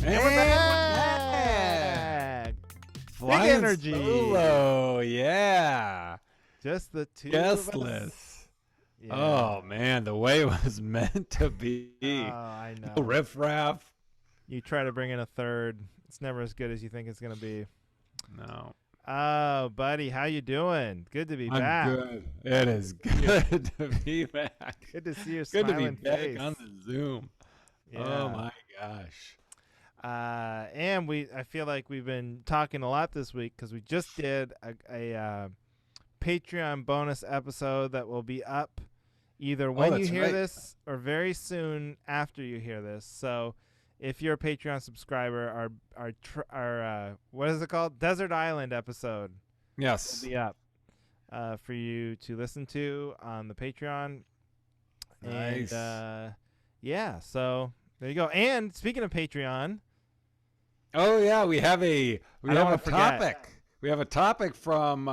And we're back. Flying Big energy. Solo, yeah. Just the two Guestless. of us. Yeah. Oh man, the way it was meant to be. Oh, I know. No riffraff. You try to bring in a third. It's never as good as you think it's going to be. No. Oh, buddy, how you doing? Good to be I'm back. good. It is good to be back. Good to see your Good to be smiling back face. on the Zoom. Yeah. Oh my gosh. And I feel like we've been talking a lot this week because we just did a Patreon bonus episode that will be up either when you hear this or very soon after you hear this. So if you're a Patreon subscriber, our what is it called? Desert Island episode Yes. will be up for you to listen to on the Patreon. Nice. And yeah, so there you go. And speaking of Patreon. Oh yeah, we have a forget. topic. We have a topic from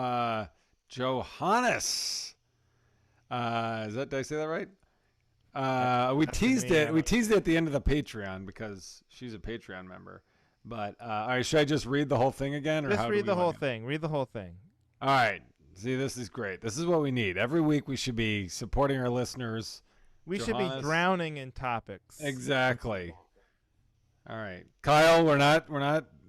Johannes. Did I say that right? We teased it. We teased it at the end of the Patreon because she's a Patreon member. But all right, should I just read the whole thing again, or just how read the whole thing? Read the whole thing. All right. See, this is great. This is what we need. Every week we should be supporting our listeners. We should be drowning in topics. Exactly. All right, Kyle, we're not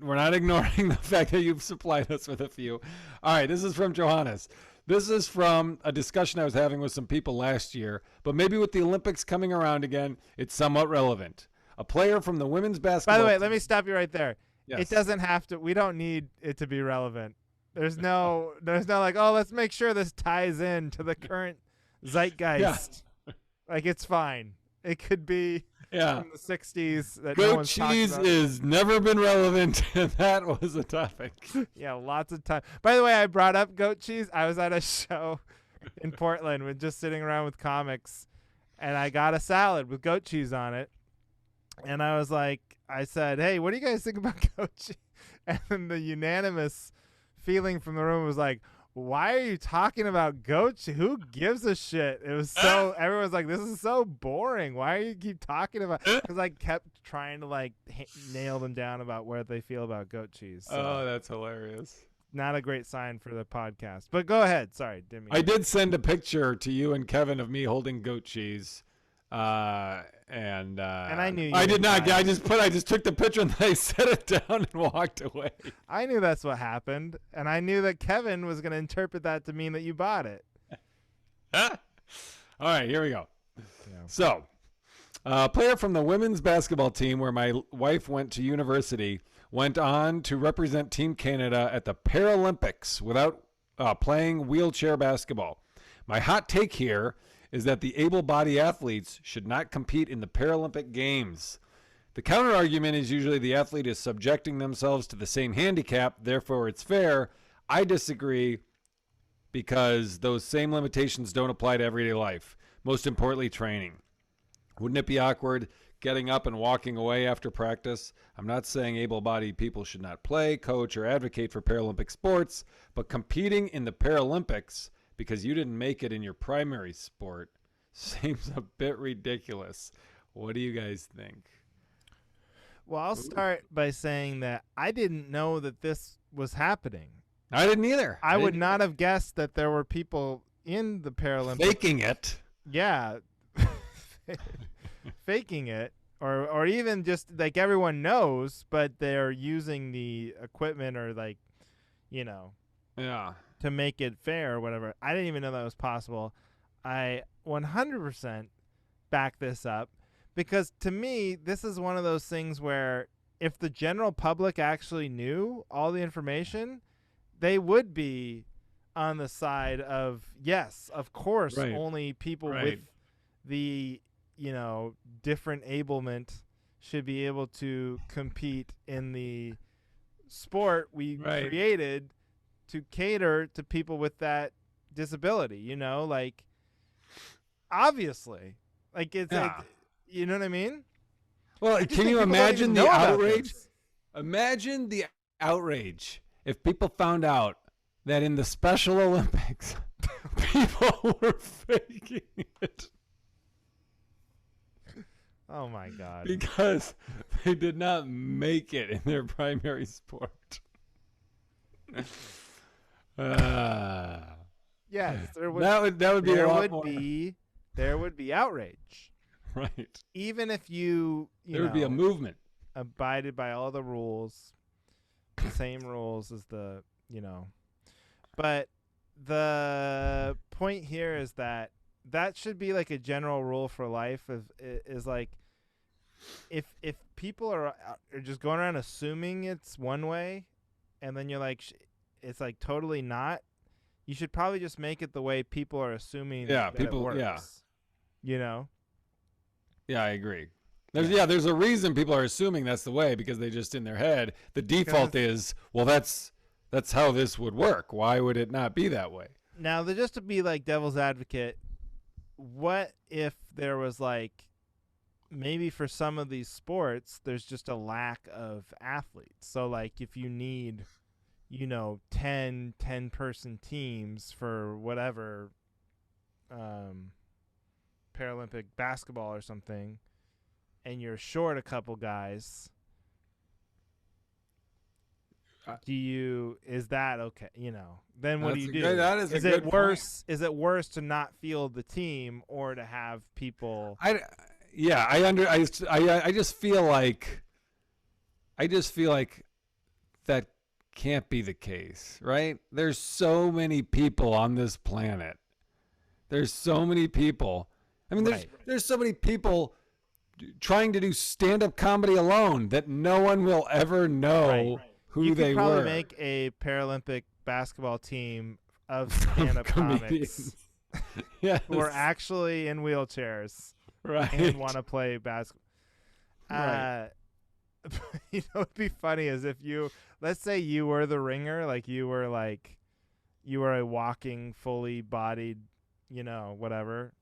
ignoring the fact that you've supplied us with a few. All right, this is from Johannes. This is from a discussion I was having with some people last year, but maybe with the Olympics coming around again, it's somewhat relevant. A player from the women's basketball. By the way, let me stop you right there. Yes. It doesn't have to. We don't need it to be relevant. There's no like, oh, let's make sure this ties in to the current zeitgeist. Yeah. Like, it's fine. It could be from the 60s. That Goat cheese has never been relevant, and that was a topic. Yeah, lots of time. By the way, I brought up goat cheese. I was at a show in Portland with just sitting around with comics, and I got a salad with goat cheese on it. And I was like, I said, hey, what do you guys think about goat cheese? And the unanimous feeling from the room was like, why are you talking about goat cheese? Who gives a shit? It was so, everyone's like, this is so boring. Why do you keep talking about it? Because I kept trying to like nail them down about where they feel about goat cheese. So oh, that's hilarious. Not a great sign for the podcast. But go ahead. Sorry, didn't mean I did send a picture to you and Kevin of me holding goat cheese. And I knew you I did not. I just took the picture and then I set it down and walked away. I knew that's what happened, and I knew that Kevin was going to interpret that to mean that you bought it. All right, here we go. Yeah. So, a player from the women's basketball team where my wife went to university went on to represent Team Canada at the Paralympics without playing wheelchair basketball. My hot take here is that the able-bodied athletes should not compete in the Paralympic Games. The counter-argument is usually the athlete is subjecting themselves to the same handicap, therefore it's fair. I disagree because those same limitations don't apply to everyday life, most importantly, training. Wouldn't it be awkward getting up and walking away after practice? I'm not saying able-bodied people should not play, coach, or advocate for Paralympic sports, but competing in the Paralympics because you didn't make it in your primary sport seems a bit ridiculous. What do you guys think? Well, I'll start by saying that I didn't know that this was happening. I didn't either. I would not have guessed that there were people in the Paralympics. Faking it. Yeah. Faking it. Or even just like everyone knows, but they're using the equipment or like, Yeah. to make it fair or whatever. I didn't even know that was possible. I 100% back this up because to me, this is one of those things where if the general public actually knew all the information, they would be on the side of, yes, of course, only people with the, different ailment should be able to compete in the sport we created to cater to people with that disability, like obviously, like it's like, you know what I mean? Well, can you imagine the outrage? Imagine the outrage if people found out that in the Special Olympics, people were faking it. Oh my God. Because they did not make it in their primary sport. Yes, there would. That would be there a lot would more. there would be outrage, Right. even if you There would be a movement. abided by all the rules, the same rules as the But the point here is that should be like a general rule for life. Is like if people are just going around assuming it's one way, and then you're like, it's like totally not. You should probably just make it the way people are assuming. Yeah, that people. It works, Yeah. Yeah, I agree. There's a reason people are assuming that's the way, because they just in their head the default is, well, that's how this would work. Why would it not be that way? Now, just to be like devil's advocate, what if there was like maybe for some of these sports there's just a lack of athletes? So like if you need 10 person teams for whatever Paralympic basketball or something, and you're short a couple guys, is that okay? Then what do you do? Is it worse? Is it worse to not field the team or to have people? I just feel like that can't be the case, right? There's so many people on this planet. There's so many people. I mean, there's so many people trying to do stand-up comedy alone that no one will ever know who they were. You could probably make a Paralympic basketball team of stand-up comics who are actually in wheelchairs and want to play basketball. What'd be funny is if let's say you were the ringer, like you were a walking, fully bodied, whatever,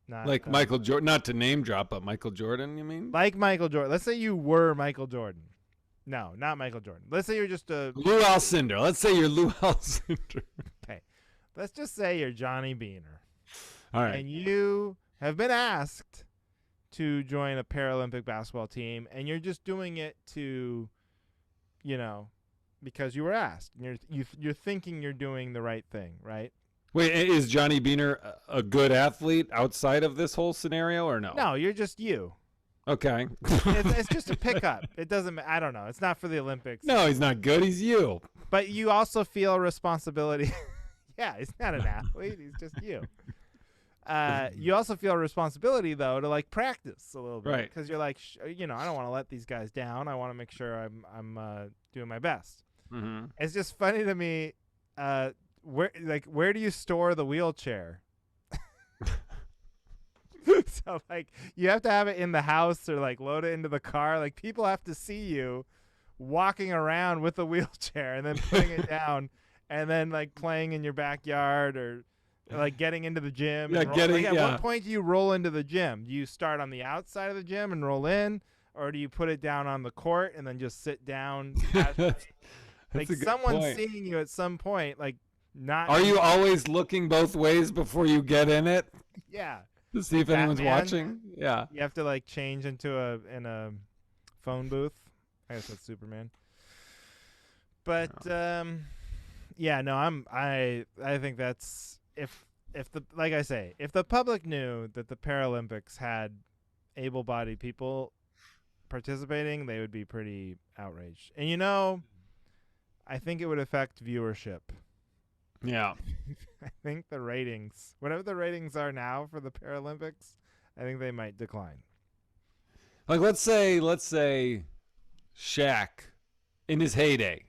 not like Michael Jordan, not to name drop, but Michael Jordan, you mean? Like Michael Jordan. Let's say you were Michael Jordan. No, not Michael Jordan. Let's say you're just a Lou Alcindor. Let's say you're Lou Alcindor. Okay. Let's just say you're Johnny Boehner. All right. And you have been asked to join a Paralympic basketball team, and you're just doing it to, because you were asked. And you're thinking you're doing the right thing, right? Wait, is Johnny Boehner a good athlete outside of this whole scenario, or no? No, you're just you. Okay. it's just a pickup. It doesn't. I don't know. It's not for the Olympics. No, he's not good. He's you. But you also feel responsibility. Yeah, he's not an athlete. He's just you. You also feel a responsibility though to like practice a little bit, right? Because you're like, I don't want to let these guys down. I want to make sure I'm doing my best. Mm-hmm. It's just funny to me. Where do you store the wheelchair? So like you have to have it in the house or like load it into the car. Like people have to see you walking around with a wheelchair and then putting it down and then like playing in your backyard or like getting into the gym. Yeah, at what point do you roll into the gym? Do you start on the outside of the gym and roll in, or do you put it down on the court and then just sit down? Like someone's seeing you at some point. Like not. Are you always looking both ways before you get in it? Yeah. To see if anyone's watching. Yeah. You have to like change into a phone booth. I guess that's Superman. But I think that's if the public knew that the Paralympics had able-bodied people participating, they would be pretty outraged. And I think it would affect viewership. Yeah. I think the ratings, whatever the ratings are now for the Paralympics, I think they might decline. Like let's say Shaq in his heyday.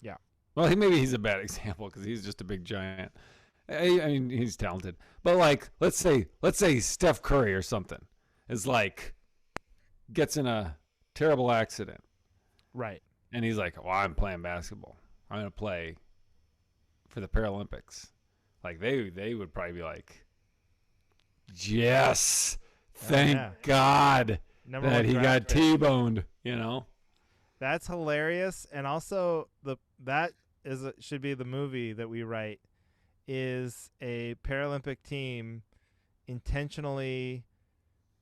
Yeah. Well, maybe he's a bad example because he's just a big giant. I mean, he's talented. But like let's say Steph Curry or something is like gets in a terrible accident. Right. And he's like, "Well, I'm playing basketball. I'm going to play for the Paralympics." Like they would probably be like, "Yes, thank God that he got T-boned." That's hilarious, and also should be the movie that we write. Is a Paralympic team intentionally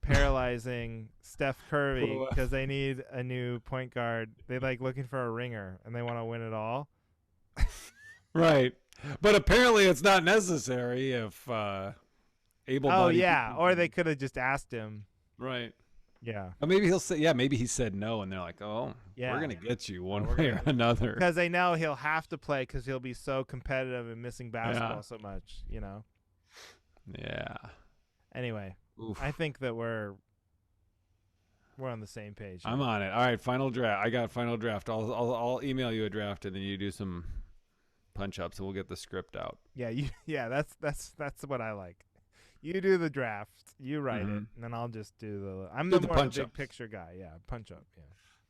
paralyzing Steph Curry because they need a new point guard. They like looking for a ringer and they want to win it all. Right. But apparently it's not necessary if able-bodied. Oh yeah, or they could have just asked him. Right. Yeah. Or maybe he'll say, yeah, maybe he said no, and they're like, oh, yeah, we're going to get you one way or another. Because they know he'll have to play because he'll be so competitive and missing basketball so much, you know? Yeah. Anyway, Oof. I think that we're on the same page. I'm on it. All right, final draft. I got final draft. I'll email you a draft, and then you do some punch-ups, and we'll get the script out. Yeah, that's what I like. You do the draft, you write it, and then I'll just do the. I'm the more big picture guy. Yeah, punch up.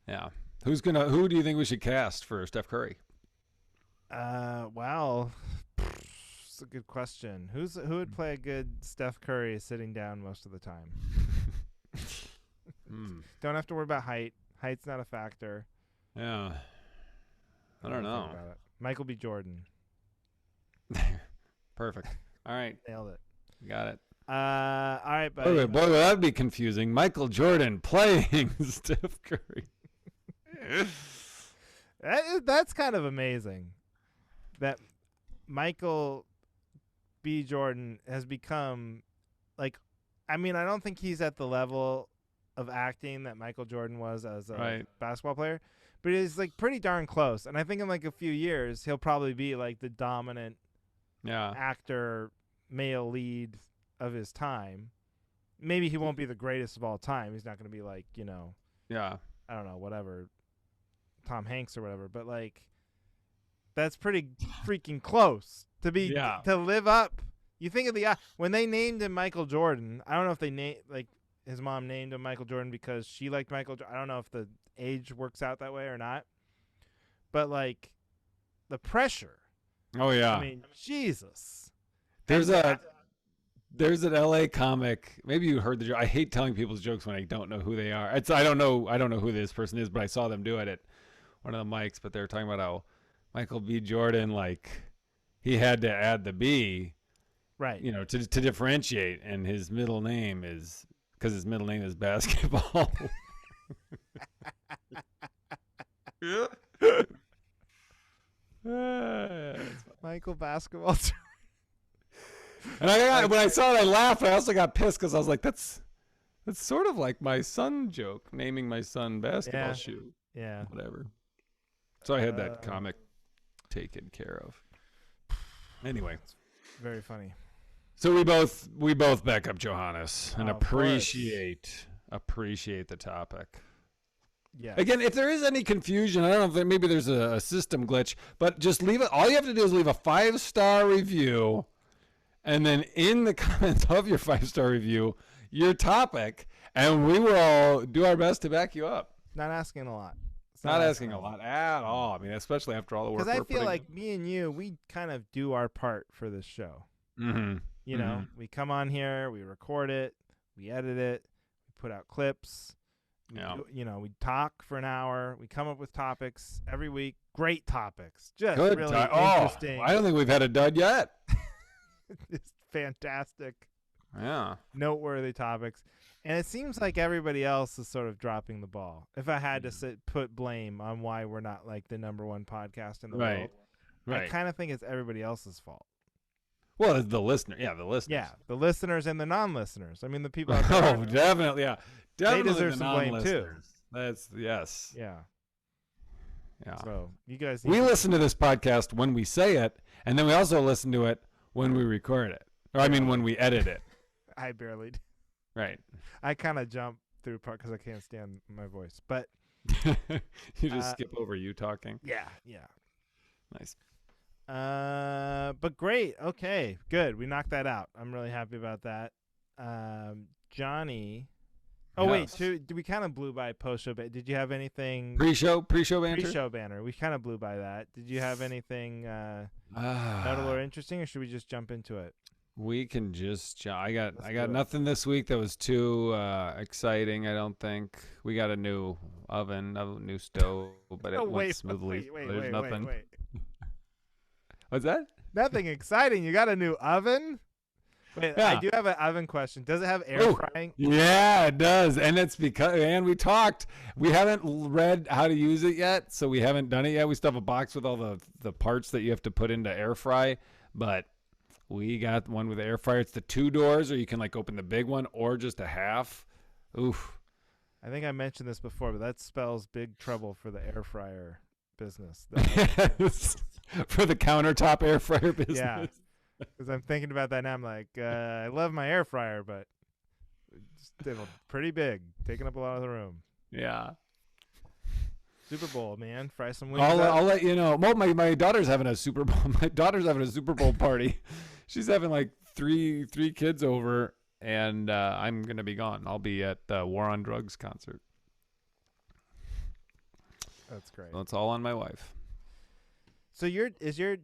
Yeah. Who do you think we should cast for Steph Curry? Well, it's a good question. Who would play a good Steph Curry sitting down most of the time? Don't have to worry about height. Height's not a factor. Yeah. I don't know. Michael B. Jordan. Perfect. All right. Nailed it. Got it. All right, buddy. Boy, that'd be confusing. Michael Jordan playing Steph Curry. That's kind of amazing. That Michael B. Jordan has become, like, I mean, I don't think he's at the level of acting that Michael Jordan was as a basketball player, but he's like pretty darn close. And I think in like a few years, he'll probably be like the dominant actor, male lead of his time. Maybe he won't be the greatest of all time. He's not going to be like, I don't know, whatever, Tom Hanks or whatever. But like, that's pretty freaking close to be to live up. You think of when they named him Michael Jordan. I don't know if they his mom named him Michael Jordan because she liked Michael Jordan. I don't know if the age works out that way or not. But like, the pressure. Oh yeah. I mean, Jesus. There's an LA comic. Maybe you heard the joke. I hate telling people's jokes when I don't know who they are. I don't know who this person is, but I saw them do it at one of the mics. But they were talking about how Michael B. Jordan, like, he had to add the B, right? To differentiate, and his middle name is because his middle name is basketball. Michael Basketball. And when I saw it, I laughed. I also got pissed because I was like, "That's sort of like my son joke, naming my son basketball shoe." Yeah, whatever. So I had that comic taken care of. Anyway, very funny. So we both back up Johannes and appreciate the topic. Yeah. Again, if there is any confusion, I don't know if maybe there's a system glitch, but just leave it. All you have to do is leave a 5-star review. And then in the comments of your 5-star review, your topic, and we will do our best to back you up. Not asking a lot. It's not asking a lot at all. I mean, especially after all the work. Because I feel like me and you, we kind of do our part for this show. Mm-hmm. You know, we come on here, we record it, we edit it, we put out clips. We talk for an hour. We come up with topics every week. Great topics. Just good really interesting. I don't think we've had a dud yet. It's fantastic. Yeah. Noteworthy topics. And it seems like everybody else is sort of dropping the ball. If I had to put blame on why we're not like the #1 podcast in the world, I kind of think it's everybody else's fault. Well, it's the listener. Yeah, the listeners. Yeah, the listeners and the non-listeners. I mean, the people out there. Definitely, yeah. Definitely they deserve some blame, too. That's, yes. Yeah. Yeah. So, you guys. We listen to this podcast when we say it, and then we also listen to it when we record it. Or, I mean, when we edit it. I barely do. Right. I kind of jump through part because I can't stand my voice. But. You just skip over you talking? Yeah. Nice. But great. Okay, good. We knocked that out. I'm really happy about that. Johnny. Oh, yes. wait. We kind of blew by post-show. Did you have anything? Pre-show banter? Pre-show banner. We kind of blew by that. Did you have anything notable or interesting, or should we just jump into it? We can just. I got nothing this week that was too exciting. I don't think we got a new oven, a new stove, but it went smoothly. There's nothing. What's that? Nothing exciting. You got a new oven? Wait, Yeah. I do have an oven question. Does it have air Ooh. frying? Yeah, it does. And it's because, and we talked, we haven't read how to use it yet. So we haven't done it yet. We still have a box with all the parts that you have to put into air fry. But we got one with the air fryer. It's the 2 doors, or you can like open the big one or just a half. Oof. I think I mentioned this before, but that spells big trouble for the air fryer business. For the countertop air fryer business. Yeah. Because I'm thinking about that now. I'm like, I love my air fryer, but it's still pretty big, taking up a lot of the room. Yeah. Super Bowl, man. Fry some wings. I'll let you know. Well, my daughter's having a Super Bowl. My daughter's having a Super Bowl party. She's having like three kids over, and I'm gonna be gone. I'll be at the War on Drugs concert. That's great. So it's all on my wife. So is your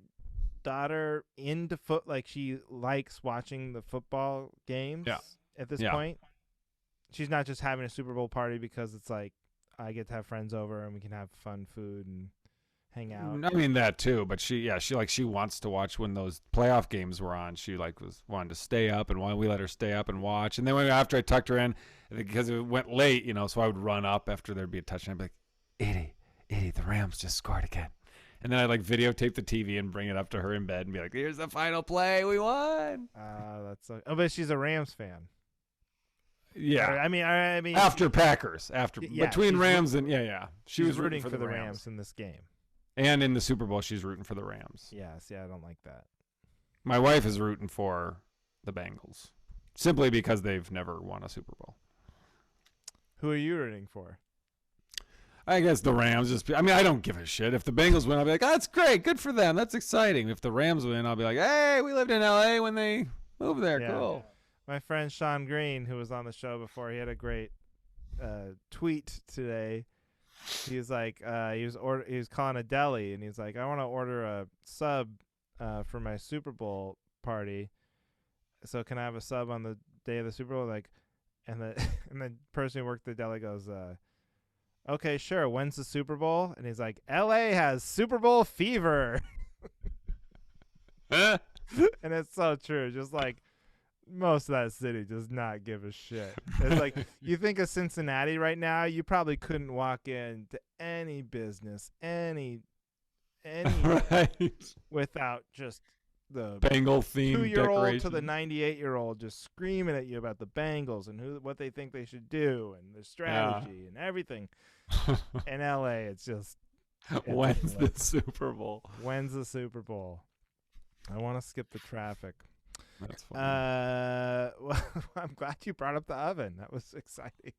daughter into like she likes watching the football games? Yeah. At this Yeah. point, she's not just having a Super Bowl party because it's like I get to have friends over and we can have fun food and hang out. I mean that too, but she wants to watch when those playoff games were on. She wanted to stay up, and we let her stay up and watch. And then after I tucked her in, because it went late, so I would run up after there'd be a touchdown. I'd be like, Edie, the Rams just scored again. And then I'd like videotape the TV and bring it up to her in bed and be like, here's the final play, we won. That's but she's a Rams fan. Yeah. I mean after Packers, between Rams and she was rooting for the Rams in this game. And in the Super Bowl, she's rooting for the Rams. Yeah, see, I don't like that. My wife is rooting for the Bengals simply because they've never won a Super Bowl. Who are you rooting for? I guess the Rams. I don't give a shit. If the Bengals win, I'll be like, oh, that's great. Good for them. That's exciting. If the Rams win, I'll be like, hey, we lived in L.A. when they moved there. Yeah. Cool. My friend Sean Green, who was on the show before, he had a great tweet today. He was like, he was calling a deli, and he's like, I want to order a sub for my Super Bowl party. So can I have a sub on the day of the Super Bowl? Like, and the person who worked the deli goes, okay, sure. When's the Super Bowl? And he's like, L.A. has Super Bowl fever. And it's so true. Just like most of that city does not give a shit. It's like you think of Cincinnati right now, you probably couldn't walk into any business, any right. without just the Bengal themed 2-year-old to the 98-year-old just screaming at you about the Bengals and what they think they should do and their strategy and everything. In LA, it's when's the Super Bowl? When's the Super Bowl? I want to skip the traffic. That's funny. Well, I'm glad you brought up the oven. That was exciting.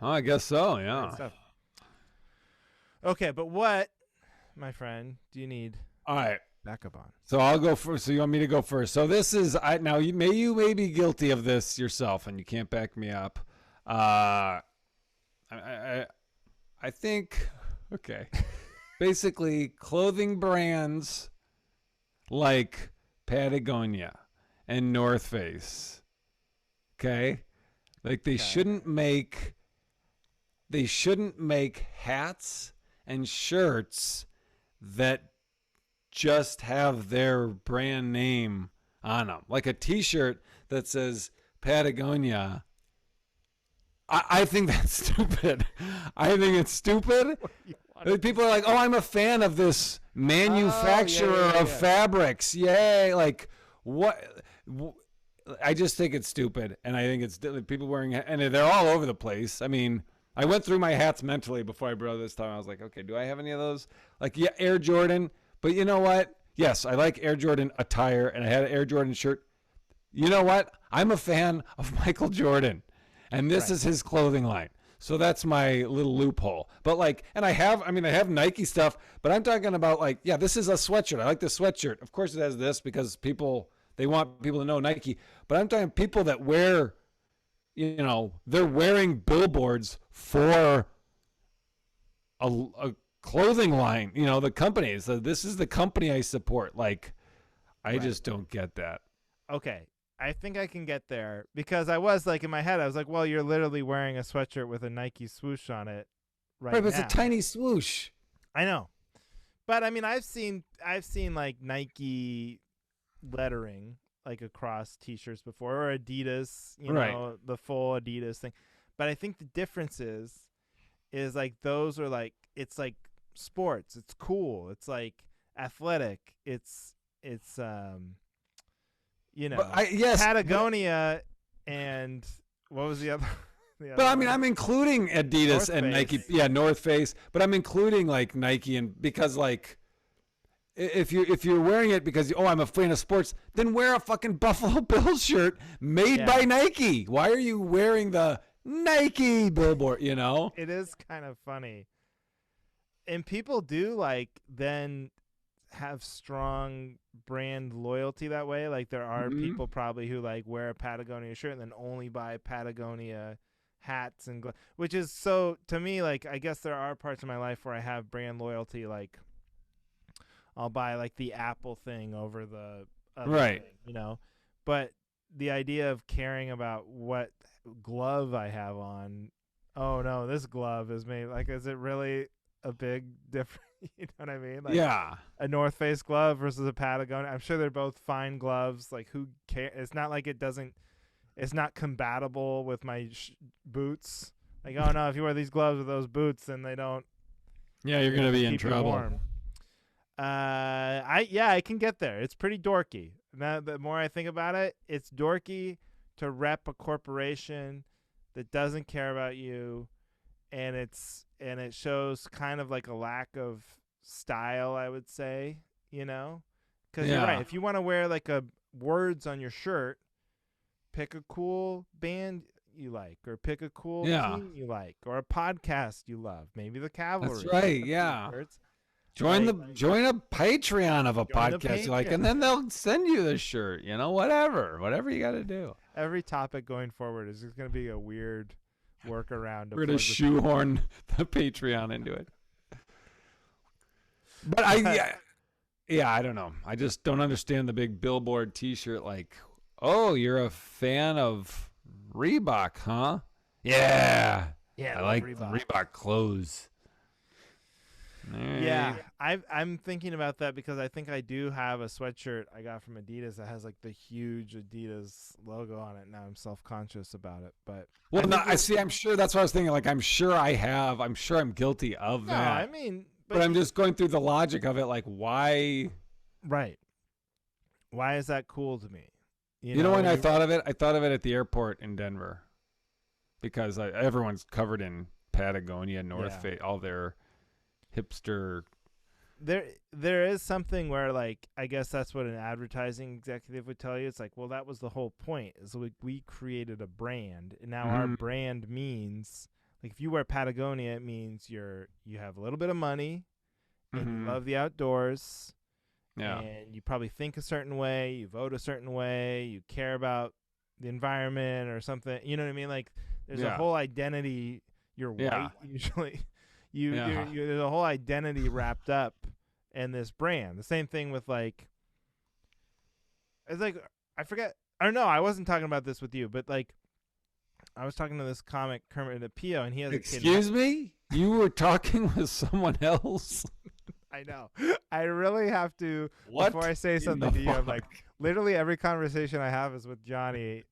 Oh, I guess so. Yeah. Great stuff. Okay, but what, my friend, do you need All right. backup on? So I'll go first. So you want me to go first? So this is now you may be guilty of this yourself, and you can't back me up. I think okay. Basically, clothing brands like Patagonia and North Face. Okay? Like they shouldn't make hats and shirts that just have their brand name on them. Like a t-shirt that says Patagonia. I think that's stupid. I think it's stupid. People are like, oh, I'm a fan of this manufacturer of fabrics. Yay. Like, what? I just think it's stupid. And I think it's people wearing, and they're all over the place. I mean, I went through my hats mentally before I brought this time. I was like, okay, do I have any of those? Like, yeah, Air Jordan. But you know what? Yes, I like Air Jordan attire, and I had an Air Jordan shirt. You know what? I'm a fan of Michael Jordan, and this is his clothing line. So that's my little loophole. But like, and I have Nike stuff, but I'm talking about like, yeah, this is a sweatshirt. I like the sweatshirt. Of course it has this because they want people to know Nike. But I'm talking people that wear, they're wearing billboards for a clothing line, the company. So this is the company I support. Like, I just don't get that. Okay. I think I can get there because I was like in my head, I was like, well, you're literally wearing a sweatshirt with a Nike swoosh on it right but now. it's a tiny swoosh. I know. But I mean, I've seen like Nike lettering like across t-shirts before, or Adidas, Right. the full Adidas thing. But I think the difference is like those are like, it's like sports. It's cool. It's like athletic. It's Yes, Patagonia and what was the other? But I mean, I'm including Adidas North and Face. Nike. Yeah, North Face. But I'm including like Nike, and because like if you're wearing it because I'm a fan of sports, then wear a fucking Buffalo Bills shirt made by Nike. Why are you wearing the Nike billboard? It is kind of funny, and people do like then have strong brand loyalty that way. Like there are people probably who like wear a Patagonia shirt and then only buy Patagonia hats and which is, so to me, like, I guess there are parts of my life where I have brand loyalty. Like I'll buy like the Apple thing over the other thing, but the idea of caring about what glove I have on, oh no, this glove is made, like, is it really a big difference? You know what I mean? Like, a North Face glove versus a Patagonia. I'm sure they're both fine gloves. Like, who cares? It's not like it's not compatible with my boots. Like, oh no, if you wear these gloves with those boots, then they don't. Yeah, you're gonna be in trouble. Warm. I can get there. It's pretty dorky. Now, the more I think about it, it's dorky to rep a corporation that doesn't care about you, and it shows kind of like a lack of style, I would say, because you're right. If you want to wear like words on your shirt, pick a cool band you like, or pick a cool team you like, or a podcast you love, maybe the Cavalry. That's right. Yeah. Join a Patreon of a podcast you like, and then they'll send you the shirt. Whatever you got to do. Every topic going forward is just going to be a weird workaround. We're going to shoehorn the Patreon into it. But I don't know. I just don't understand the big billboard T-shirt. Like, oh, you're a fan of Reebok, huh? Yeah. I like Reebok clothes. Yeah, I'm thinking about that because I think I do have a sweatshirt I got from Adidas that has like the huge Adidas logo on it. Now I'm self-conscious about it, but I'm sure that's what I was thinking. Like, I'm sure I'm guilty of that. I mean, but I'm just going through the logic of it. Like, why? Right. Why is that cool to me? You know when I thought of it? I thought of it at the airport in Denver because everyone's covered in Patagonia, North Face, all their hipster. There is something where, like, I guess that's what an advertising executive would tell you. It's like, well, that was the whole point, is we created a brand, and now our brand means, like, if you wear Patagonia, it means you have a little bit of money and you love the outdoors. Yeah. And you probably think a certain way, you vote a certain way, you care about the environment or something. You know what I mean? Like, there's a whole identity. You're white usually. There's a whole identity wrapped up in this brand. The same thing with, like, it's like, I forget. I don't know. I wasn't talking about this with you, but, like, I was talking to this comic, Kermit the Pio, and he has a kid. Excuse me? You were talking with someone else? I know. I really have to, before I say something to you, I'm like, literally every conversation I have is with Johnny.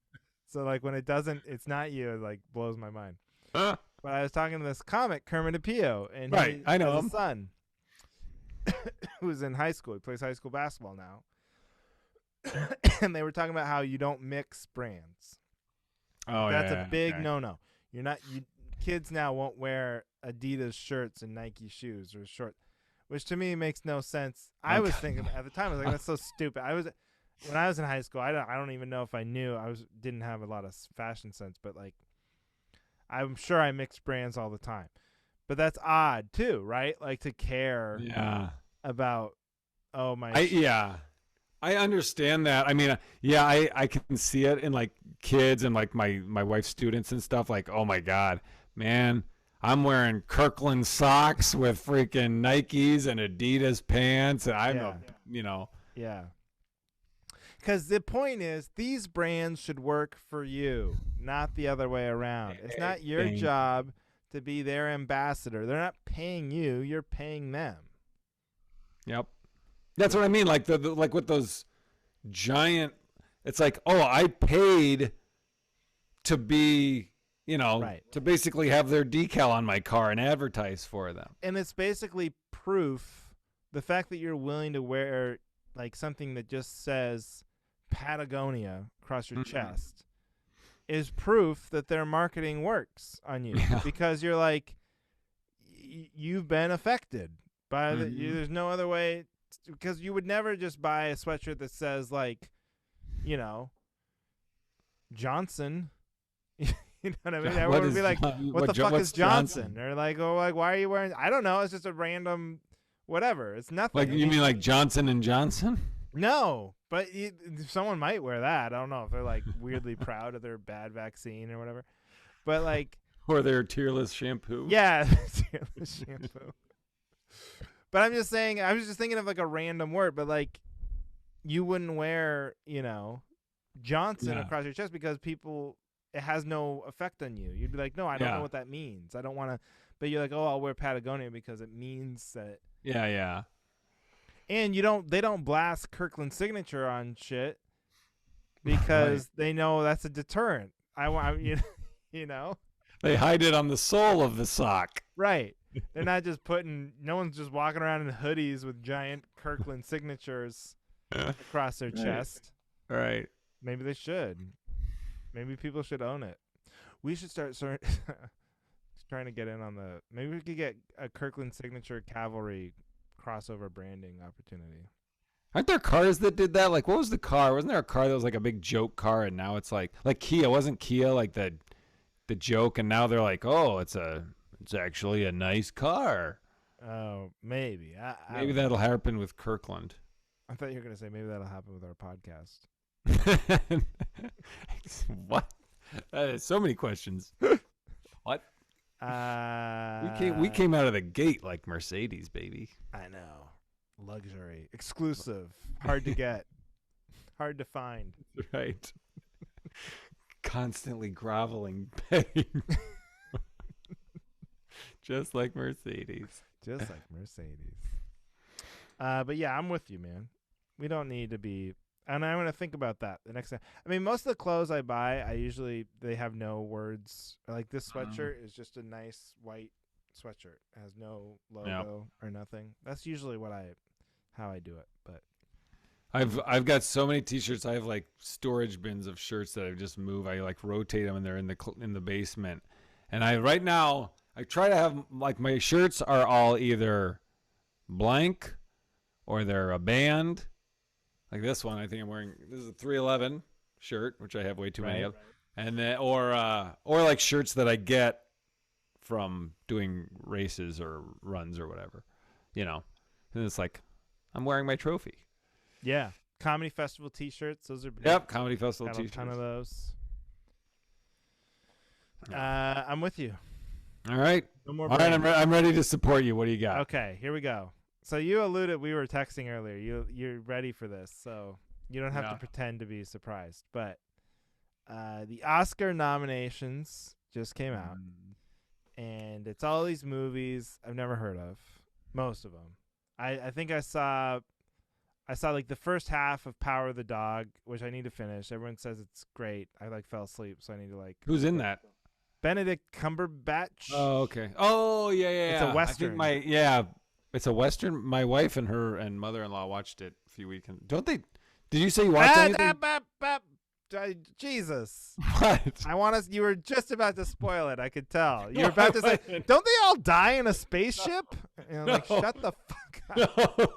So, like, when it's not you, it, like, blows my mind. But I was talking to this comic, Kermit the Pio, and he has a son who's in high school. He plays high school basketball now. And they were talking about how you don't mix brands. Oh, That's a big no-no. Kids now won't wear Adidas shirts and Nike shoes or shorts. Which to me makes no sense. I was thinking at the time, I was like, that's so stupid. When I was in high school, I don't even know if I knew. Didn't have a lot of fashion sense, but, like, I'm sure I mix brands all the time. But that's odd too, right? Like, to care about I understand that. I mean, I can see it in, like, kids and, like, my wife's students and stuff. Like, oh my God, man, I'm wearing Kirkland socks with freaking Nikes and Adidas pants, and Yeah. Because the point is, these brands should work for you, not the other way around. It's not your job to be their ambassador. They're not paying you. You're paying them. Yep. That's what I mean. Like, like with those giant It's like, oh, I paid to be, Right. to basically have their decal on my car and advertise for them. And it's basically proof. The fact that you're willing to wear like something that just says Patagonia across your chest is proof that their marketing works on you, because you're like, you've been affected by there's no other way, because you would never just buy a sweatshirt that says like, Johnson. You know what I mean? Everyone would be like, what the fuck is Johnson? Or like, oh, like, why are you wearing? I don't know. It's just a random whatever. It's nothing. Like, you mean like Johnson and Johnson? No, but someone might wear that. I don't know if they're like weirdly proud of their bad vaccine or whatever. But like, or their tearless shampoo. Yeah, tearless shampoo. But I'm just saying, I was just thinking of like a random word, but like, you wouldn't wear, Johnson across your chest because it has no effect on you. You'd be like, no, I don't know what that means. I don't want to. But you're like, oh, I'll wear Patagonia because it means that. Yeah. And they don't blast Kirkland signature on shit because they know that's a deterrent. They hide it on the sole of the sock. Right. They're not just no one's just walking around in hoodies with giant Kirkland signatures across their chest. Right. Maybe they should. Maybe people should own it. We should start trying to get in on maybe we could get a Kirkland signature Cavalry crossover branding opportunity. Aren't there cars that did that? Like, what was the car? Wasn't there a car that was like a big joke car, and now it's like Kia? Wasn't Kia like the joke, and now they're like, oh, it's actually a nice car. Oh, maybe. Maybe that'll happen with Kirkland. I thought you were gonna say maybe that'll happen with our podcast. What? So many questions. What? We came out of the gate like Mercedes, baby. I know. Luxury. Exclusive. Hard to get. Hard to find. Right. Constantly groveling pain. Just like Mercedes. Just like Mercedes. But yeah, I'm with you, man. We don't need to be. And I'm going to think about that the next time. I mean, most of the clothes I buy, they have no words. Like this sweatshirt is just a nice white sweatshirt. It has no logo or nothing. That's usually how I do it. But I've got so many t-shirts. I have like storage bins of shirts that I just move. I like rotate them and they're in the basement. And right now I try to have like my shirts are all either blank or they're a band. Like this one, I think I'm wearing. This is a 311 shirt, which I have way too many of, and then or like shirts that I get from doing races or runs or whatever, And it's like I'm wearing my trophy. Yeah, comedy festival T-shirts. Those are big. Yep, comedy festival Got T-shirts. A ton of those. I'm with you. All right. No more. All right, I'm ready to support you. What do you got? Okay, here we go. So you alluded, we were texting earlier. You're ready for this, so you don't have to pretend to be surprised. But the Oscar nominations just came out, and it's all these movies I've never heard of, most of them. I think I saw like the first half of Power of the Dog, which I need to finish. Everyone says it's great. I like fell asleep, so I need to like. Who's in that? Benedict Cumberbatch. Oh, okay. Oh, yeah. It's a Western. It's a Western. My wife and her and mother-in-law watched it a few weekends. Don't they? Did you say you watched anything? Jesus. What? You were just about to spoil it. I could tell. You were about to say, don't they all die in a spaceship? Like, shut the fuck up.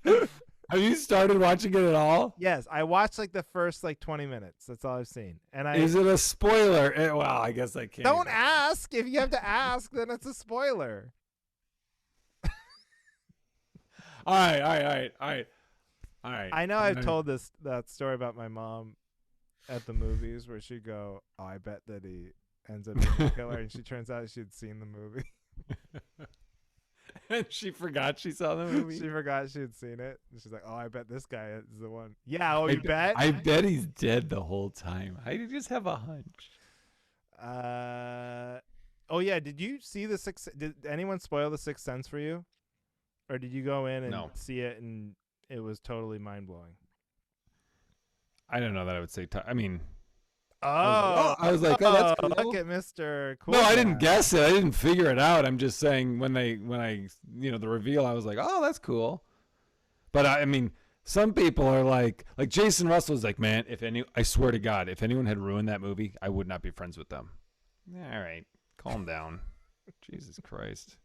No. Have you started watching it at all? Yes. I watched like the first 20 minutes. That's all I've seen. Is it a spoiler? Well, I guess I can't. Don't ask. If you have to ask, then it's a spoiler. All right. I know I've told that story about my mom at the movies where she'd go, oh, I bet that he ends up being a killer. And she turns out she'd seen the movie. And she forgot she saw the movie? She forgot she had seen it. And she's like, oh, I bet this guy is the one. Yeah, you bet? I bet he's dead the whole time. I just have a hunch. Oh, yeah. Did you see did anyone spoil The Sixth Sense for you? Or did you go in and see it and it was totally mind-blowing? I don't know that I would say. I mean, Oh, I was like, oh, that's cool. look at Mr. Cool. No, I Guy. didn't guess it. I didn't figure it out. I'm just saying when I the reveal, I was like, oh, that's cool. But I mean, some people are like Jason Russell is like, man, I swear to God, if anyone had ruined that movie, I would not be friends with them. All right, calm down. Jesus Christ.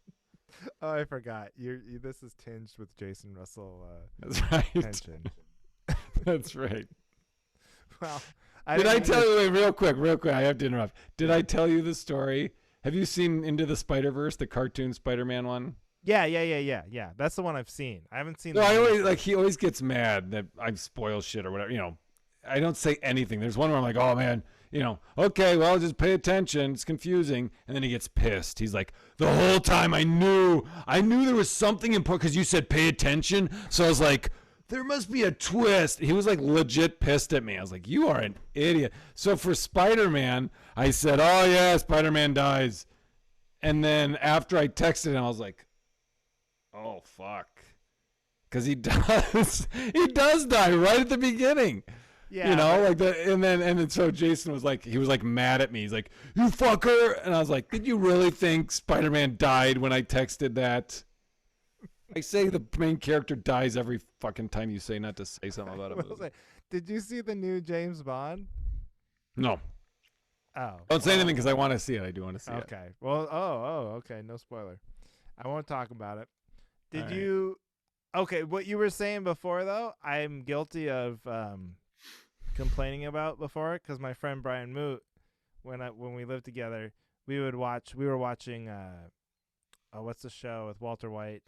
Oh, I forgot. This is tinged with Jason Russell. That's right. Tension. That's right. Well, Did I tell you, real quick, I have to interrupt. Did I tell you the story? Have you seen Into the Spider-Verse, the cartoon Spider-Man one? Yeah. That's the one I've seen. I haven't seen. No, he always gets mad that I spoil shit or whatever. I don't say anything. There's one where I'm like, oh man, okay, well, just pay attention. It's confusing. And then he gets pissed. He's like, the whole time I knew there was something important because you said pay attention. So I was like, there must be a twist. He was like legit pissed at me. I was like, you are an idiot. So for Spider-Man, I said, oh yeah, Spider-Man dies. And then after I texted him, I was like, oh fuck. Because he does die right at the beginning. Yeah. And then so Jason was like, he was like mad at me. He's like, you fucker. And I was like, did you really think Spider-Man died when I texted that? I say the main character dies every fucking time you say not to say something about a movie. Did you see the new James Bond? No. Oh. Don't say anything because I want to see it. I do want to see it. Okay. Well, okay. No spoiler. I won't talk about it. Did All right. you... Okay, what you were saying before, though, I'm guilty of complaining about before because my friend Brian Moot, when we lived together, we were watching, what's the show with Walter White?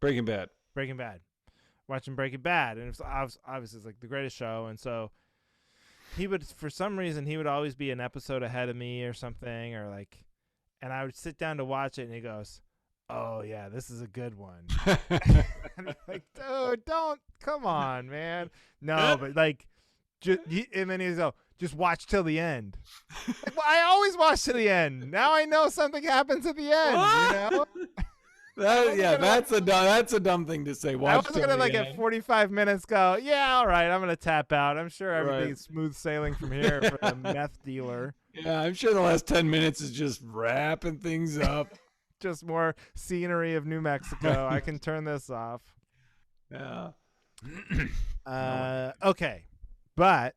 Breaking Bad. Watching Breaking Bad, and it's obviously it's like the greatest show, and so for some reason he would always be an episode ahead of me or something, and I would sit down to watch it, and he goes, oh yeah, this is a good one. And I'm like, dude, come on, man. No, but and then he's go, just watch till the end. Well, I always watch to the end. Now I know something happens at the end. That's a dumb thing to say. I wasn't gonna at 45 minutes go, yeah, all right, I'm gonna tap out. I'm sure everything's smooth sailing from here for the meth dealer. Yeah, I'm sure the last 10 minutes is just wrapping things up. Just more scenery of New Mexico. I can turn this off. Yeah. Okay, but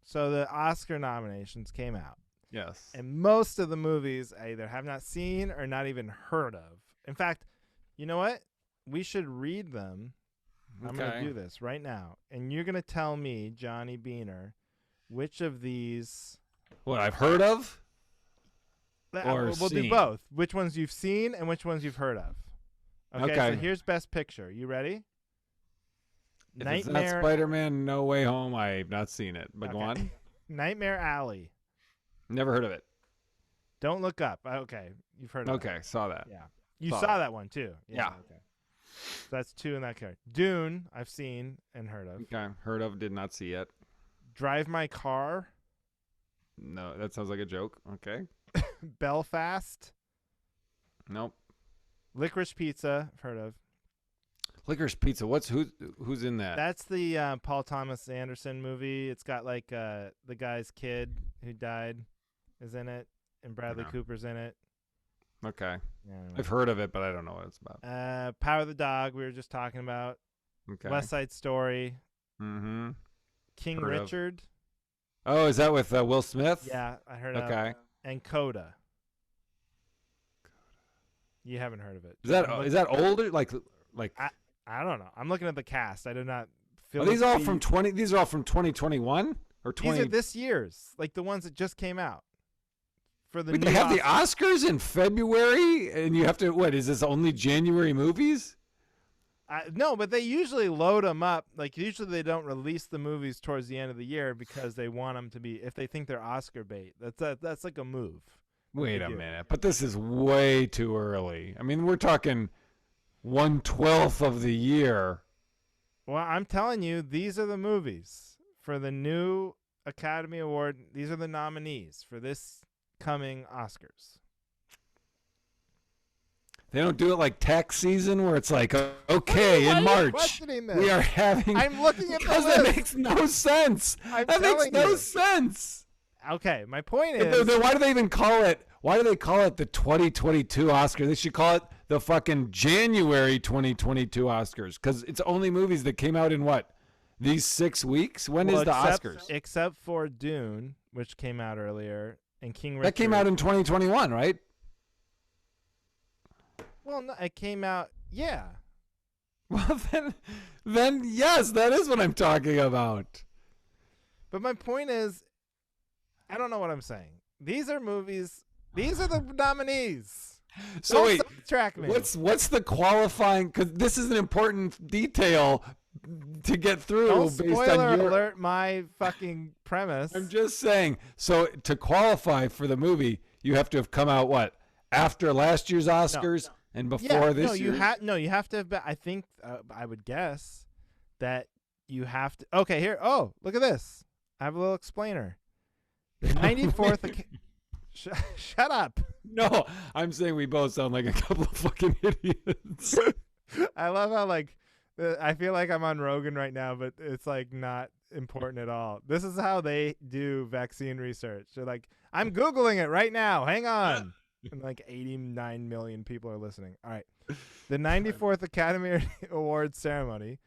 so the Oscar nominations came out. Yes. And most of the movies I either have not seen or not even heard of. In fact, you know what? We should read them. Okay. I'm going to do this right now. And you're going to tell me, Johnny Boehner, which of these... What, I've heard of? Or we'll seen? do both. Which ones you've seen and which ones you've heard of. Okay. So here's Best Picture. You ready? If it's not Spider-Man No Way Home, I've not seen it. But go on. Nightmare Alley. Never heard of it. Don't Look Up. Okay. You've heard of it. Okay. Saw that. Yeah. You saw that one too. Yeah. Okay. So that's two in that category. Dune, I've seen and heard of. Okay. Heard of, did not see yet. Drive My Car. No, that sounds like a joke. Okay. Belfast. Nope. Licorice Pizza, I've heard of. Licorice Pizza. Who's in that? That's the Paul Thomas Anderson movie. It's got the guy's kid who died is in it, and Bradley Cooper's in it. Okay. Yeah, I've heard of it, but I don't know what it's about. Power of the Dog, we were just talking about. Okay. West Side Story. Mm-hmm. King Richard. Oh, is that with Will Smith? Yeah, I heard of it. Okay. And Coda. You haven't heard of it. Is that older? Like I don't know. I'm looking at the cast. I do not feel. Are these all from 20? These are all from 2021 or 20? These are this year's, like the ones that just came out. For the they have the Oscars in February, and you have to. What is this? Only January movies? No, but they usually load them up. Like usually they don't release the movies towards the end of the year because they want them to be. If they think they're Oscar bait, that's like a move. Wait a minute, but this is way too early. I mean, we're talking 1/12 of the year. Well, I'm telling you, these are the movies for the new Academy Award. These are the nominees for this coming Oscars. They don't do it like tax season where it's like, okay, in March we are having. I'm looking at the because list. that makes no sense. That makes no sense. Okay, my point is, then why do they even call it? Why do they call it the 2022 Oscar? They should call it the fucking January 2022 Oscars because it's only movies that came out in what? These 6 weeks? When is the Oscars? Except for Dune, which came out earlier, and King Richard. That came out in 2021, right? Well, no, it came out, yeah. Well, then yes, that is what I'm talking about. But my point is, I don't know what I'm saying. These are movies. These are the nominees. So Don't wait, sidetrack me. what's the qualifying? Because this is an important detail to get through. Don't based spoiler on alert my fucking premise. I'm just saying. So to qualify for the movie, you have to have come out what after last year's Oscars and before this year. You have to have been, I think I would guess that you have to. Okay, here. Oh, look at this. I have a little explainer. The 94th. Shut up. No, I'm saying we both sound like a couple of fucking idiots. I love how I feel like I'm on Rogan right now, but it's like not important at all. This is how they do vaccine research. They're like, I'm Googling it right now. Hang on. And like 89 million people are listening. All right. The 94th Academy Awards ceremony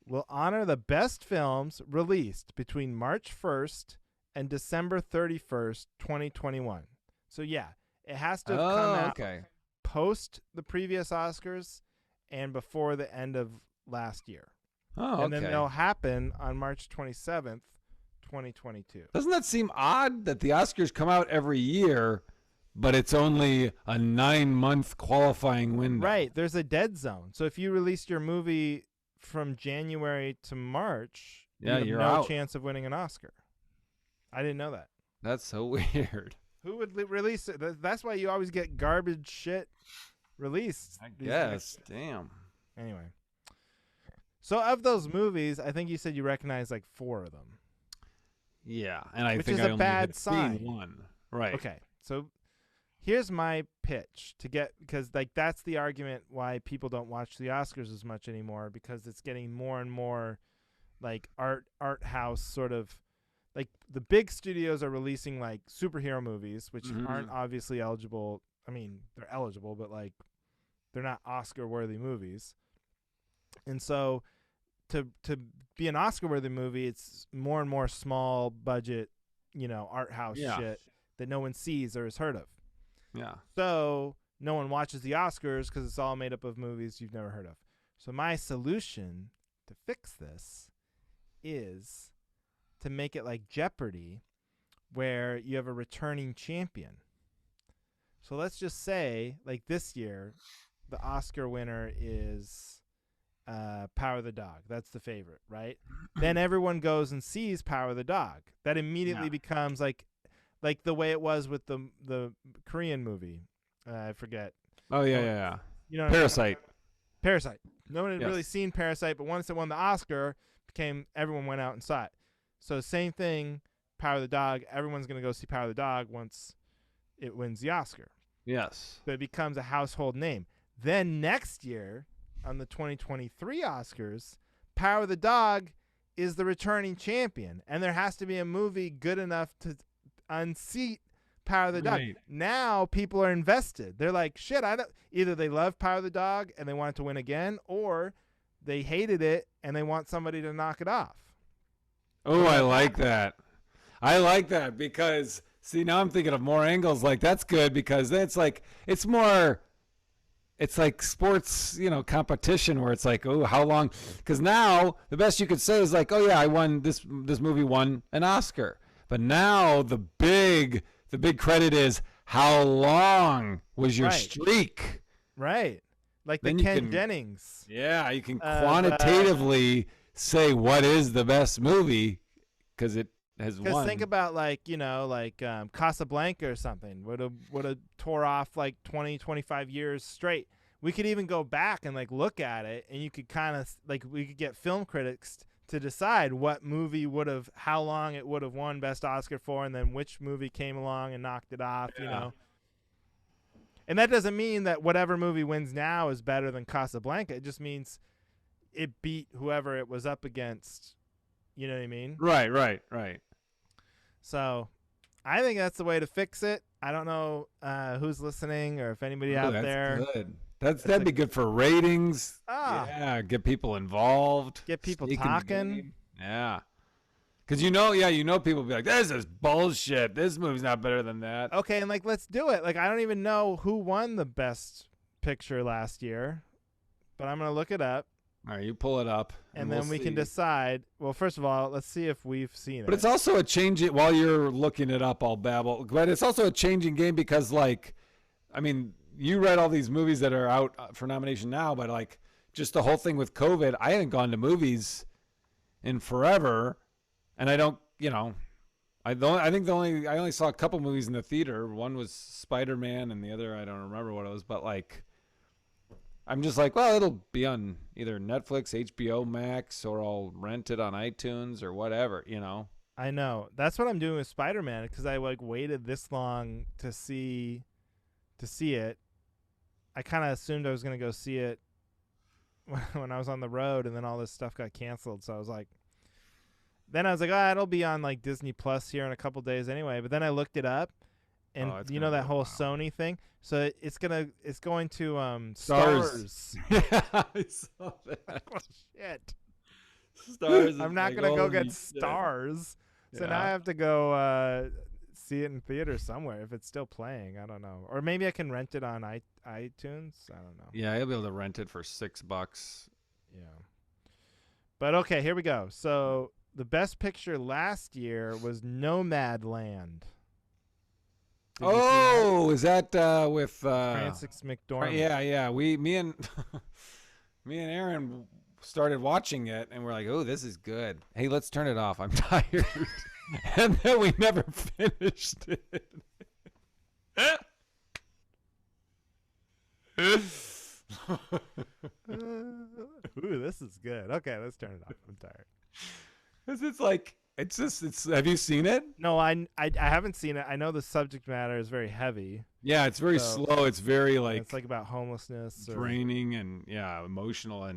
will honor the best films released between March 1st and December 31st, 2021. So yeah, it has to have come out post the previous Oscars and before the end of last year. Oh, okay. And then they'll happen on March 27th, 2022. Doesn't that seem odd that the Oscars come out every year, but it's only a 9-month qualifying window? Right. There's a dead zone. So if you released your movie from January to March, you're no out. Chance of winning an Oscar. I didn't know that. That's so weird. Who would release it? That's why you always get garbage shit released. I guess. Damn. Anyway. So of those movies, I think you said you recognize like 4 of them. Yeah, and I which think is I a only bad had sign. seen one. Right. Okay. So here's my pitch because like that's the argument why people don't watch the Oscars as much anymore, because it's getting more and more like art house sort of. Like the big studios are releasing like superhero movies, which aren't obviously eligible. I mean, they're eligible, but like they're not Oscar-worthy movies. And so to be an Oscar-worthy movie, it's more and more small budget, art house shit that no one sees or has heard of. Yeah. So no one watches the Oscars because it's all made up of movies you've never heard of. So my solution to fix this is to make it like Jeopardy, where you have a returning champion. So let's just say, like this year, the Oscar winner is Power of the Dog. That's the favorite, right? Then everyone goes and sees Power of the Dog. That immediately becomes like the way it was with the Korean movie. I forget. Oh, yeah. You know, Parasite. Parasite. No one had really seen Parasite, but once it won the Oscar, everyone went out and saw it. So same thing, Power of the Dog. Everyone's going to go see Power of the Dog once it wins the Oscar. Yes. So it becomes a household name. Then next year, on the 2023 Oscars, Power of the Dog is the returning champion. And there has to be a movie good enough to unseat Power of the Dog. Right. Now people are invested. They're like, shit, either they love Power of the Dog and they want it to win again, or they hated it and they want somebody to knock it off. Oh, I like that. I like that because, see, now I'm thinking of more angles. Like, that's good because then it's like sports, competition where it's like, oh, how long? Because now the best you could say is like, oh, yeah, I won this movie won an Oscar. But now the big credit is how long was your streak? Right. Like then the Ken Jennings. Yeah, you can quantitatively say what is the best movie because it has won. Because think about Casablanca or something would have tore off like 20, 25 years straight. We could even go back and like look at it, and you could kind of like we could get film critics to decide what movie how long it would have won Best Oscar for, and then which movie came along and knocked it off. And that doesn't mean that whatever movie wins now is better than Casablanca. It just means it beat whoever it was up against. You know what I mean? Right. So I think that's the way to fix it. I don't know who's listening or if anybody out that's there. Good. That'd be good for ratings. Ah. Yeah, get people involved. Get people Sneak in the talking. game. Yeah. Because people be like, this is bullshit. This movie's not better than that. Okay, and like let's do it. Like I don't even know who won the best picture last year, but I'm gonna look it up. All right, you pull it up. And then we can decide. Well, first of all, let's see if we've seen it. But it's also a changing, while you're looking it up, I'll babble. But it's also a changing game because, like, I mean, you read all these movies that are out for nomination now, but, like, just the whole thing with COVID, I haven't gone to movies in forever. And I don't, I only saw a couple movies in the theater. One was Spider-Man and the other, I don't remember what it was. But, like, I'm just like, well, it'll be on either Netflix, HBO Max, or I'll rent it on iTunes or whatever, I know. That's what I'm doing with Spider-Man because I like waited this long to see it. I kind of assumed I was going to go see it when I was on the road, and then all this stuff got canceled. So I was like, it'll be on like Disney Plus here in a couple days anyway. But then I looked it up. And that whole Sony thing. So it's going to Stars. Yeah, I saw that. Oh, shit. Stars. I'm not going to go get Stars. So now I have to go see it in theater somewhere if it's still playing. I don't know. Or maybe I can rent it on iTunes. I don't know. Yeah, you'll be able to rent it for $6. Yeah. But okay, here we go. So the best picture last year was Nomad Land. Oh, is that with Francis McDormand? Yeah. Me and Aaron started watching it, and we're like, "Oh, this is good. Hey, let's turn it off. I'm tired." And then we never finished it. Ooh, this is good. Okay, let's turn it off. I'm tired. It's like. Have you seen it? No, I haven't seen it. I know the subject matter is very heavy. Yeah, it's very slow. It's very it's like about homelessness, draining and emotional,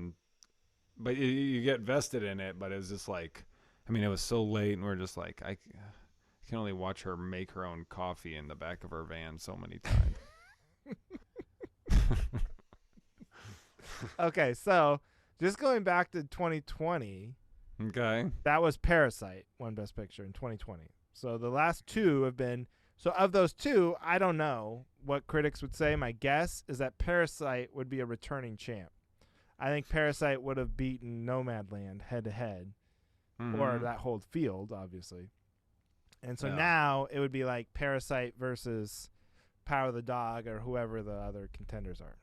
but you get vested in it. But it's just like, I mean, it was so late, and we're just like, I can only watch her make her own coffee in the back of her van so many times. Okay, so just going back to 2020. Okay. That was Parasite, won Best Picture in 2020. So the last two have been... So of those two, I don't know what critics would say. My guess is that Parasite would be a returning champ. I think Parasite would have beaten Nomadland head-to-head. Or that whole field, obviously. And so now it would be like Parasite versus Power of the Dog or whoever the other contenders are.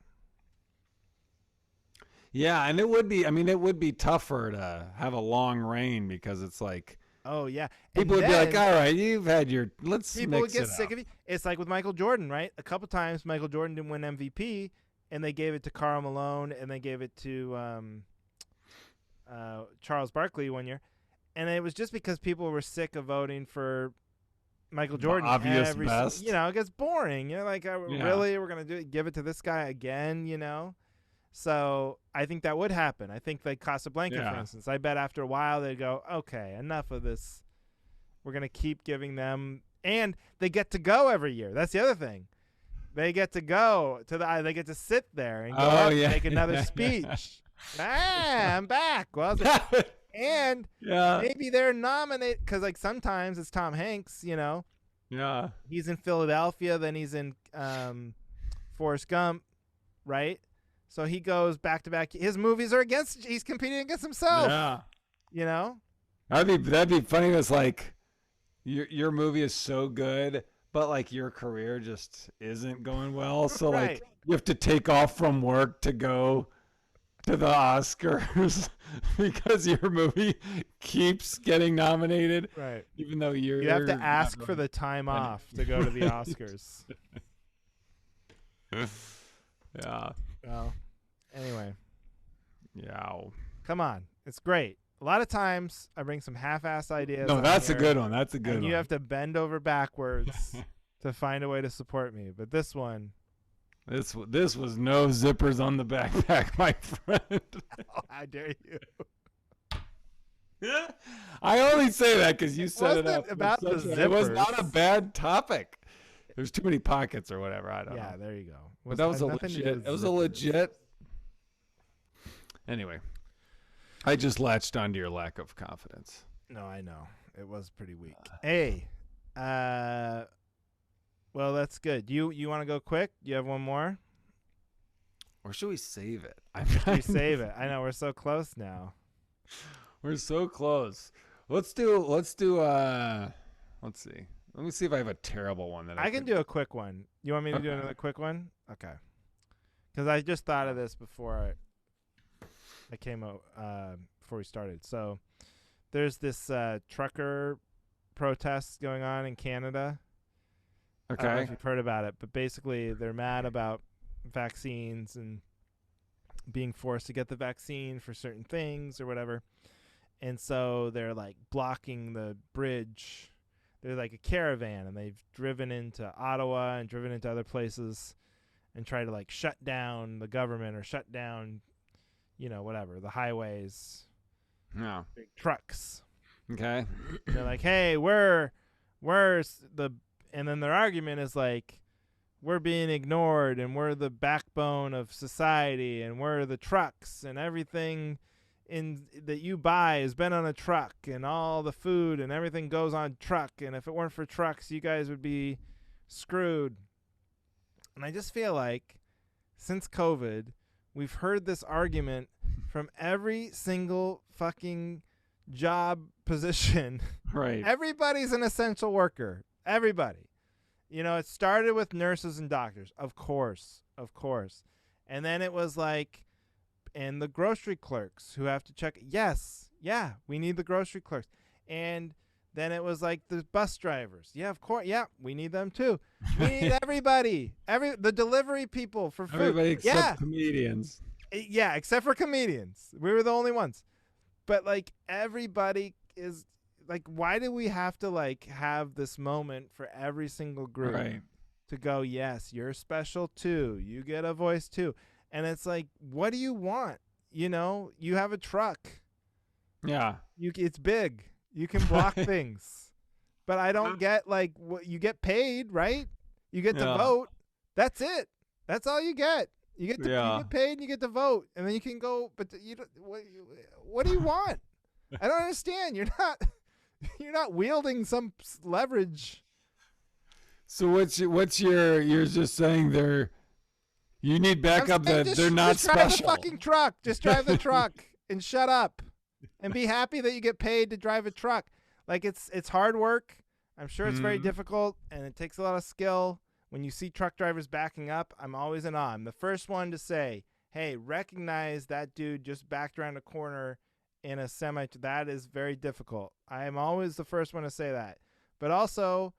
Yeah, and it would be tougher to have a long reign because it's like, oh yeah, people would be like, all right, you've had your, let's people mix would get it sick up. of you. It's like with Michael Jordan, right? A couple times Michael Jordan didn't win MVP, and they gave it to Karl Malone, and they gave it to Charles Barkley one year, and it was just because people were sick of voting for Michael Jordan. Obvious best. It gets boring. You're like, really, we're gonna give it to this guy again, So I think that would happen. I think like Casablanca, for instance. I bet after a while they'd go, okay, enough of this. We're going to keep giving them. And they get to go every year. That's the other thing. They get to go to they get to sit there and go up and make another speech. I'm back. Well, and maybe they're nominated because like sometimes it's Tom Hanks, Yeah. He's in Philadelphia, then he's in Forrest Gump, right? So he goes back to back. His movies are he's competing against himself. Yeah. That'd be funny. It's like your movie is so good, but like your career just isn't going well. So like you have to take off from work to go to the Oscars because your movie keeps getting nominated. Right. Even though you have to ask for the time off to go to the Oscars. Yeah. Well, anyway. Yeah. Come on. It's great. A lot of times I bring some half-ass ideas. No, that's a good one. That's a good one. You have to bend over backwards to find a way to support me. But this one, This was no zippers on the backpack, my friend. Oh, how dare you? I only say that because you set it up. About the zippers. It was not a bad topic. There's too many pockets or whatever. I don't know. Yeah, there you go. But that was a legit. It was a legit. Anyway, I just latched onto your lack of confidence. No, I know. It was pretty weak. Hey, well, that's good. You want to go quick? You have one more? Or should we save it? We save it. I know we're so close now. We're so close. Let's see. Let me see if I have a terrible one that I can do a quick one. You want me to do another quick one? Okay. Because I just thought of this before I came out before we started. So there's this trucker protest going on in Canada. Okay. I don't know if you've heard about it, but basically they're mad about vaccines and being forced to get the vaccine for certain things or whatever. And so they're like blocking the bridge. They're like a caravan, and they've driven into Ottawa and driven into other places and try to like shut down the government or shut down, whatever, the highways. Yeah. Big trucks. Okay. And they're like, hey, where's the, and then their argument is like, we're being ignored and we're the backbone of society and we're the trucks and everything that you buy has been on a truck and all the food and everything goes on truck, and if it weren't for trucks you guys would be screwed. And I just feel like since COVID we've heard this argument from every single fucking job position. Right. Everybody's an essential worker. Everybody. It started with nurses and doctors, of course. And then it was like, and the grocery clerks who have to check. Yes, yeah, we need the grocery clerks. And then it was like the bus drivers. Yeah, of course. Yeah, we need them too. We need everybody. The delivery people for food. Everybody except comedians. Yeah, except for comedians. We were the only ones. But like everybody is like, why do we have to like have this moment for every single group to go, yes, you're special too. You get a voice too. And it's like, what do you want? You have a truck. Yeah. It's big. You can block things. But I don't get like what you get paid, right? You get to vote. That's it. That's all you get. You get paid and you get to vote, and then you can go. But what do you want? I don't understand. You're not wielding some leverage. So you're just saying you need backup that they're not special. Just drive the fucking truck. Just drive the truck and shut up, and be happy that you get paid to drive a truck. Like it's hard work. I'm sure it's very difficult, and it takes a lot of skill. When you see truck drivers backing up, I'm always in awe. I'm the first one to say, hey, recognize that dude just backed around a corner in a semi. That is very difficult. I am always the first one to say that. But also,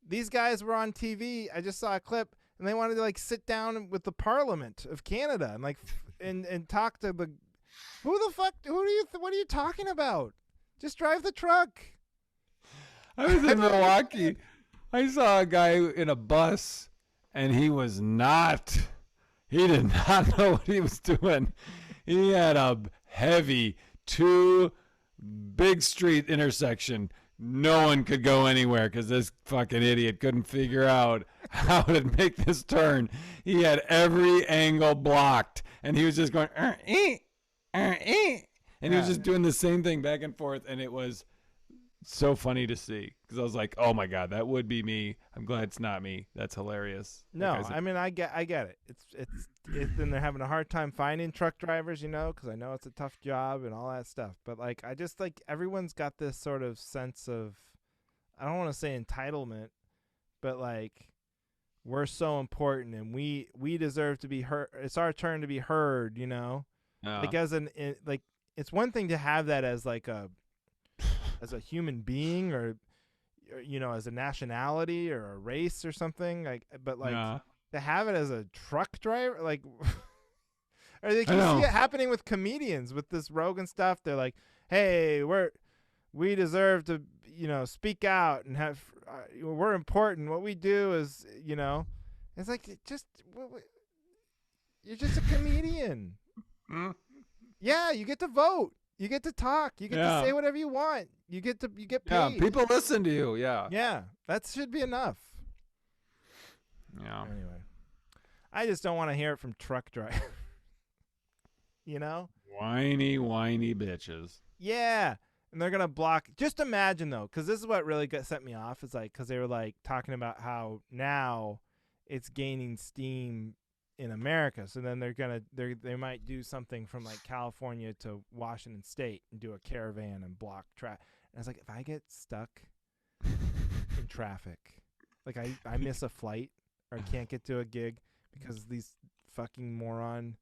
these guys were on TV. I just saw a clip, and they wanted to like sit down with the Parliament of Canada and like and talk to the. What are you talking about? Just drive the truck. I was in Milwaukee. I saw a guy in a bus, and he did not know what he was doing. He had a heavy 2 big street intersection. No one could go anywhere because this fucking idiot couldn't figure out how to make this turn. He had every angle blocked, and he was just going, and he was just doing the same thing back and forth, and it was so funny to see because I was like, oh my God, that would be me. I'm glad it's not me. That's hilarious. No, I mean, I get it. It's then they're having a hard time finding truck drivers, because I know it's a tough job and all that stuff. But like, I just like everyone's got this sort of sense of, I don't want to say entitlement, but like we're so important and we deserve to be heard. It's our turn to be heard, Like like it's one thing to have that as like as a human being or as a nationality or a race or something, like, but like to have it as a truck driver, like, or like you see it happening with comedians with this Rogan stuff. They're like, hey, we deserve to speak out and have we're important. What we do is It's like you're just a comedian. Yeah, you get to vote. You get to talk. You get to say whatever you want. You get paid. Yeah, people listen to you. Yeah. Yeah, that should be enough. Yeah. Anyway, I just don't want to hear it from truck drivers. You know? Whiny bitches. Yeah. And they're going to block. Just imagine, though, because this is what really set me off. Is like, because they were like talking about how now it's gaining steam in America. So then they might do something from like California to Washington State and do a caravan and block traffic. And I was like, if I get stuck in traffic, like I miss a flight or can't get to a gig because these fucking moron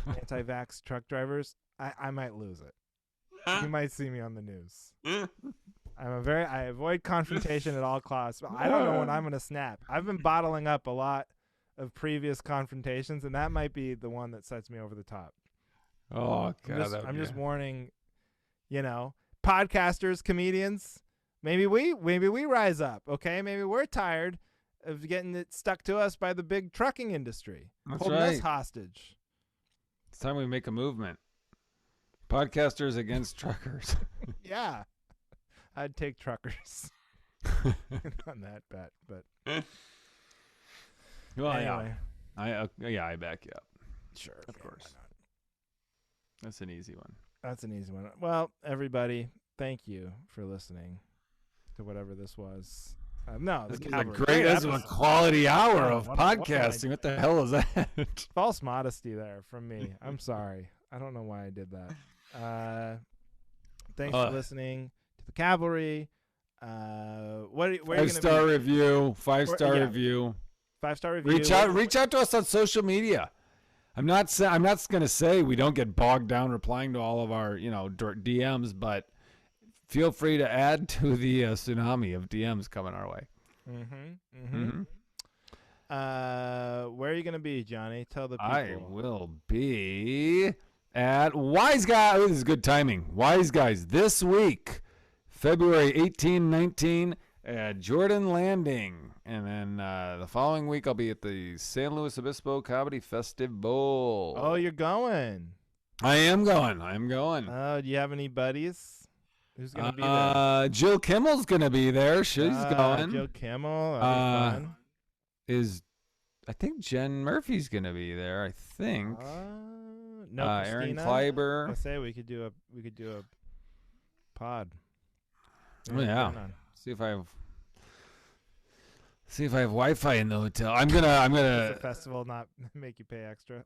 anti-vax truck drivers, I might lose it. You might see me on the news. I avoid confrontation at all costs, but I don't know when I'm going to snap. I've been bottling up a lot of previous confrontations, and that might be the one that sets me over the top. Oh, God. I'm just warning, podcasters, comedians, maybe we rise up, okay? Maybe we're tired of getting it stuck to us by the big trucking industry. That's holding right. us hostage. It's time we make a movement. Podcasters against truckers. Yeah. I'd take truckers on that bet, but well, anyway. I back you up. Sure. Of course. That's an easy one. That's an easy one. Well, everybody, thank you for listening to whatever this was. No, this the is Cavalry. this is a quality hour of what podcasting. What the hell is that? False modesty there from me. I'm sorry. I don't know why I did that. Thanks for listening to the Cavalry. Where are you gonna 5-star be? review. 5-star review. 5-star review. Reach out to us on social media. I'm not going to say we don't get bogged down replying to all of our DMs, but feel free to add to the tsunami of DMs coming our way. Where are you going to be, Johnny? Tell the people. I will be at Wise Guys. Oh, this is good timing. Wise Guys this week, February 18, 19 at Jordan Landing. And then the following week, I'll be at the San Luis Obispo Comedy Festival. Oh, you're going. I am going. Oh, do you have any buddies? Who's going to be there? Jill Kimmel's going to be there. She's going. Jill Kimmel. That'll be fun. I think Jen Murphy's going to be there, I think. No, Aaron Christina? Kleiber. I say we could do a pod. Oh, yeah. See if I have Wi-Fi in the hotel. I'm gonna. Does the festival not make you pay extra?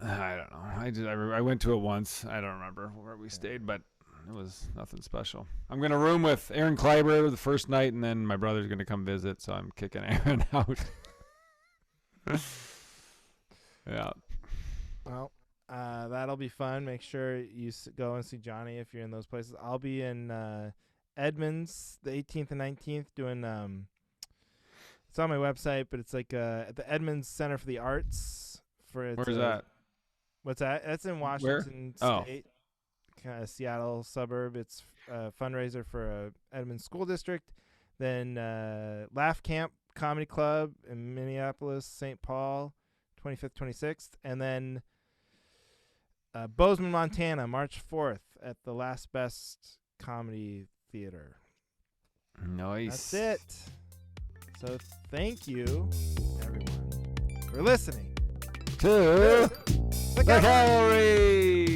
I don't know. I went to it once. I don't remember where we stayed, but it was nothing special. I'm gonna room with Aaron Kleiber the first night, and then my brother's gonna come visit, so I'm kicking Aaron out. Yeah. Well, that'll be fun. Make sure you go and see Johnny if you're in those places. I'll be in Edmonds the 18th and 19th doing it's on my website, but it's like at the Edmonds Center for the Arts. Where's that? What's that? That's in Washington State, kind of Seattle suburb. It's a fundraiser for a Edmonds school district. Then Laugh Camp Comedy Club in Minneapolis, St. Paul, 25th, 26th. And then Bozeman, Montana, March 4th at the Last Best Comedy Theater. Nice. That's it. So thank you, everyone, for listening To the Cavalry.